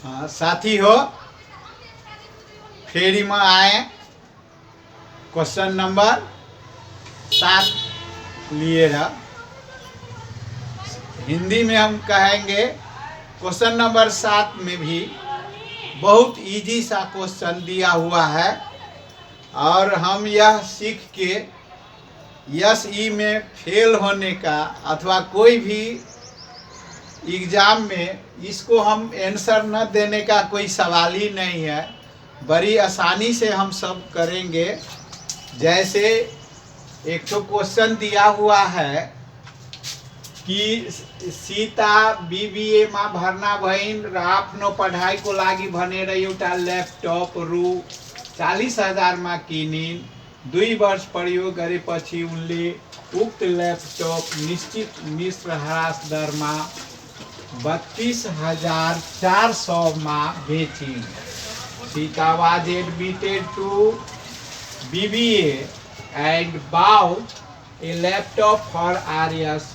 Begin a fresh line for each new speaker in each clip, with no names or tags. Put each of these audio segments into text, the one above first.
हाँ साथी हो, फेरी में आए क्वेश्चन नंबर 7 लिए रहा। हिंदी में हम कहेंगे क्वेश्चन नंबर 7 में भी बहुत इजी सा क्वेश्चन दिया हुआ है और हम यह सीख के यस ई में फेल होने का अथवा कोई भी एग्ज़ाम में इसको हम आंसर न देने का कोई सवाल ही नहीं है। बड़ी आसानी से हम सब करेंगे। जैसे एक तो क्वेश्चन दिया हुआ है कि सीता बीबीए में भरना बहन आपनो पढ़ाई को लागी भने एउटा लैपटॉप रु 40,000 में किनी 2 वर्ष प्रयोग गरेपछि उनले उक्त लैपटॉप निश्चित मिश्र ह्रास दर में 32,400 में बेची। Sita was admitted to BBA and bought a laptop for Arias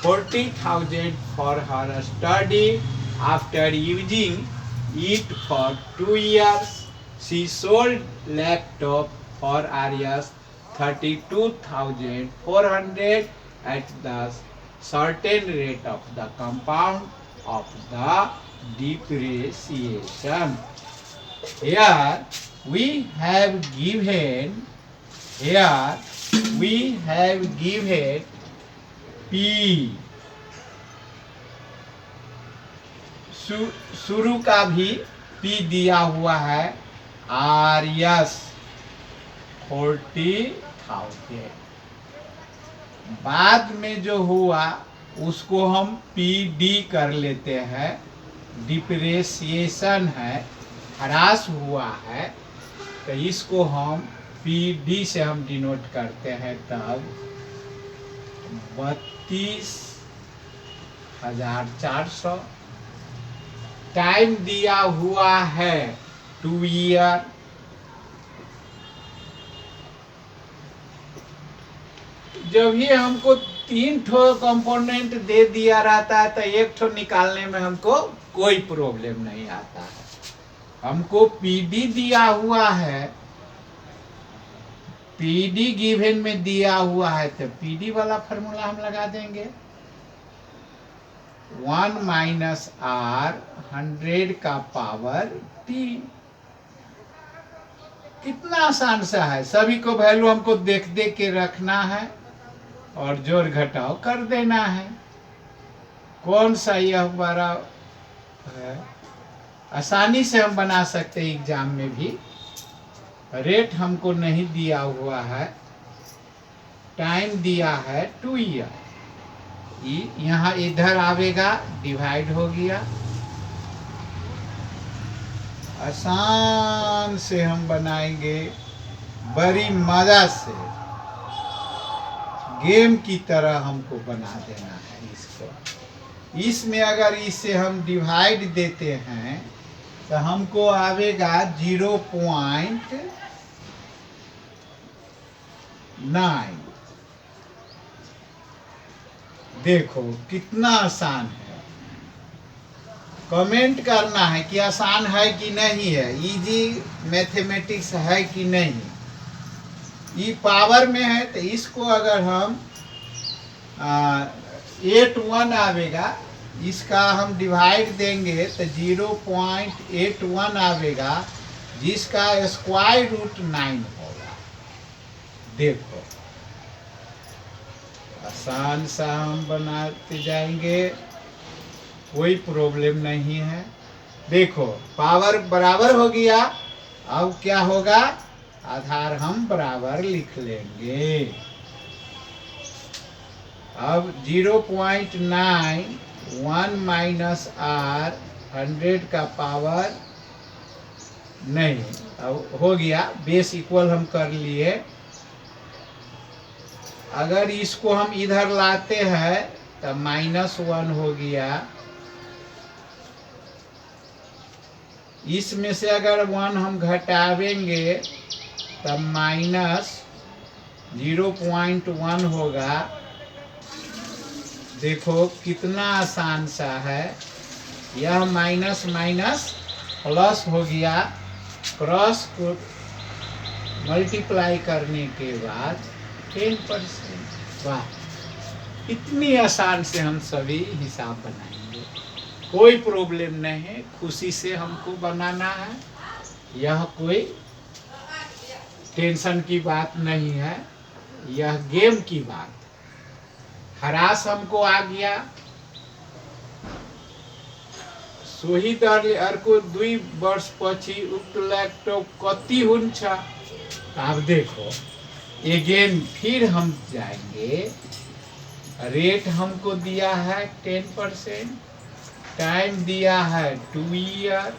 40,000 for her study. After using it for 2 years, she sold laptop for Arias 32,400 at the certain rate of the compound of the depreciation. Here we have given P शुरू का भी P दिया हुआ है RS 40,000। बाद में जो हुआ उसको हम PD कर लेते हैं। डिप्रेसिएशन है, ह्रास हुआ है, तो इसको हम PD से हम डिनोट करते हैं। तब 32,400 टाइम दिया हुआ है 2 ईयर। जब ये हमको 3 ठो कंपोनेंट दे दिया रहता है तो एक ठो निकालने में हमको कोई प्रॉब्लम नहीं आता है। हमको PD दिया हुआ है, PD गिवन में दिया हुआ है तो PD वाला फॉर्मूला हम लगा देंगे। 1 माइनस R 100 का पावर T। कितना आसान सा है। सभी को वैल्यू हमको देख देख के रखना है और जोड़ घटाव कर देना है। कौन सा यह बड़ा है, आसानी से हम बना सकते हैं। एग्जाम में भी रेट हमको नहीं दिया हुआ है, टाइम दिया है 2 ईयर। यहाँ इधर आवेगा, डिवाइड हो गया। आसान से हम बनाएंगे, बड़ी मजा से गेम की तरह हमको बना देना है इसको। इसमें अगर इसे हम डिवाइड देते हैं तो हमको आवेगा 0.9। देखो कितना आसान है। कमेंट करना है कि आसान है कि नहीं है, इजी मैथमेटिक्स है कि नहीं। ये पावर में है तो इसको अगर हम 81 आवेगा, इसका हम डिवाइड देंगे तो 0.81 आवेगा, जिसका स्क्वायर रूट 9 होगा। देखो आसान सा हम बनाते जाएंगे, कोई प्रॉब्लम नहीं है। देखो पावर बराबर हो गया। अब क्या होगा, आधार हम बराबर लिख लेंगे। अब 0.9 1 माइनस R 100 का पावर नहीं, अब हो गया। बेस इक्वल हम कर लिए। अगर इसको हम इधर लाते हैं तो -1 हो गया। इसमें से अगर 1 हम घटावेंगे तब -0.1 होगा। देखो कितना आसान सा है। यह माइनस माइनस प्लस हो गया, क्रॉस को मल्टीप्लाई करने के बाद 10%। वाह, इतनी आसान से हम सभी हिसाब बनाएंगे, कोई प्रॉब्लम नहीं है, खुशी से हमको बनाना है, यह कोई टेंशन की बात नहीं है, यह गेम की बात। हरास हमको आ गया, सोही दर अर्को 2 वर्ष पछी उक्त लैपटॉप कति हुन्छ। अब देखो अगेन फिर हम जाएंगे, रेट हमको दिया है 10%, टाइम दिया है 2 ईयर,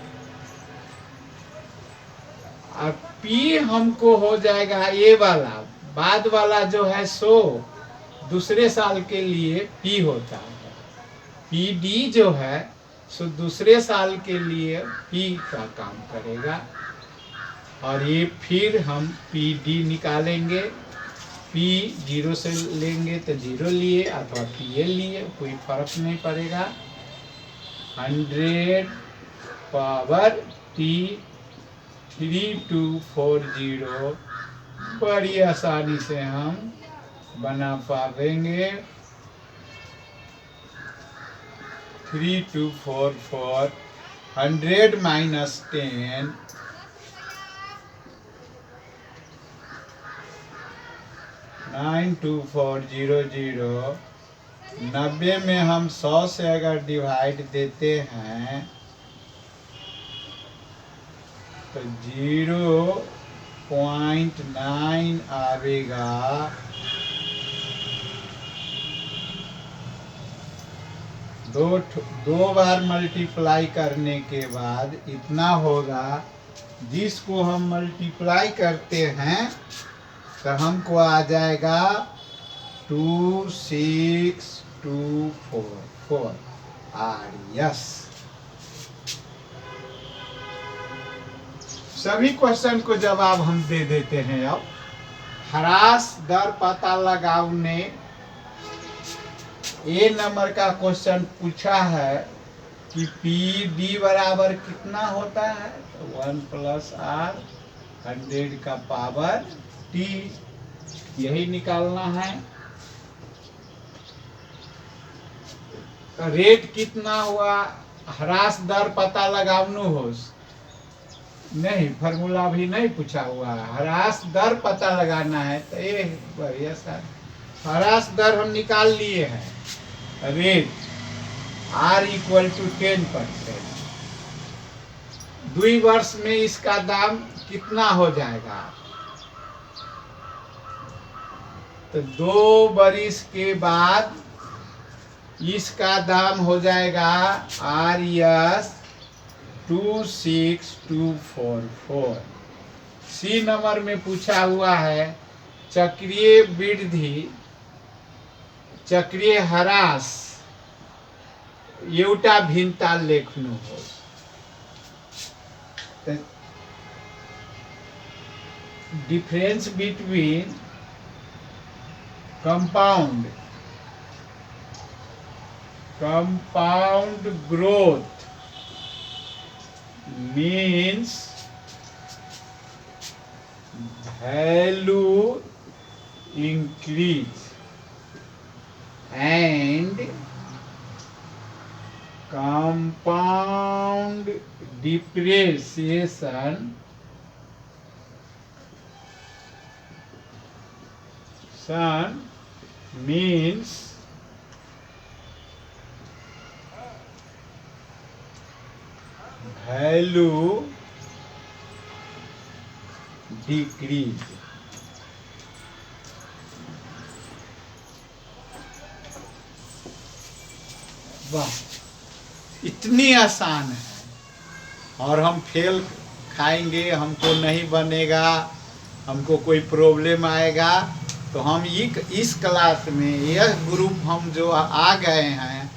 और पी हमको हो जाएगा ये वाला, बाद वाला जो है सो दूसरे साल के लिए पी होता है, पी डी जो है सो दूसरे साल के लिए पी का काम करेगा। और ये फिर हम पी डी निकालेंगे, पी 0 से लेंगे तो 0 लिए अथवा पी ए लिए, कोई फर्क नहीं पड़ेगा। 100 पावर टी 3240 बड़ी आसानी से हम बना पाएंगे। 3244 100 माइनस 10 92400। 90 में हम 100 से अगर डिवाइड देते हैं तो 0.9 आवेगा। दो बार मल्टीप्लाई करने के बाद इतना होगा, जिसको हम मल्टीप्लाई करते हैं तो हमको आ जाएगा 26244 RS। सभी क्वेश्चन को जवाब हम दे देते हैं। अब ह्रास दर पता लगाओ ने ए नंबर का क्वेश्चन पूछा है कि पी डी बराबर कितना होता है, तो 1 + R 100 का पावर टी, यही निकालना है। रेट कितना हुआ, ह्रास दर पता लगाओ हो, नहीं फार्मूला भी नहीं पूछा हुआ, ह्रास दर पता लगाना है। तो ये बढ़िया सा ह्रास दर हम निकाल लिए हैं, रेट R = 10%। 2 वर्ष में इसका दाम कितना हो जाएगा, तो 2 बरिस के बाद इसका दाम हो जाएगा RS 26244। सी नंबर में पूछा हुआ है चक्रीय वृद्धि चक्रीय ह्रास एउटा भिन्नता लेख्नुहोस्। Difference between compound growth means value increase and compound depreciation means value decrease। वाह, इतनी आसान है। और हम फेल खाएंगे, हमको नहीं बनेगा, हमको कोई प्रॉब्लम आएगा, तो हम इस क्लास में यह ग्रुप हम जो आ गए हैं,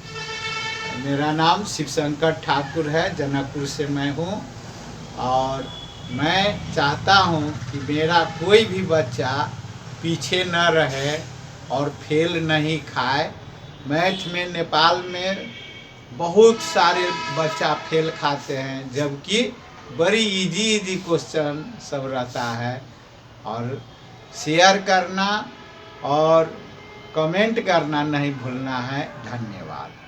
मेरा नाम शिवशंकर ठाकुर है, जनकपुर से मैं हूँ। और मैं चाहता हूँ कि मेरा कोई भी बच्चा पीछे न रहे और फेल नहीं खाए। मैथ में नेपाल में बहुत सारे बच्चा फेल खाते हैं, जबकि बड़ी इजी क्वेश्चन सब रहता है। और शेयर करना और कमेंट करना नहीं भूलना है। धन्यवाद।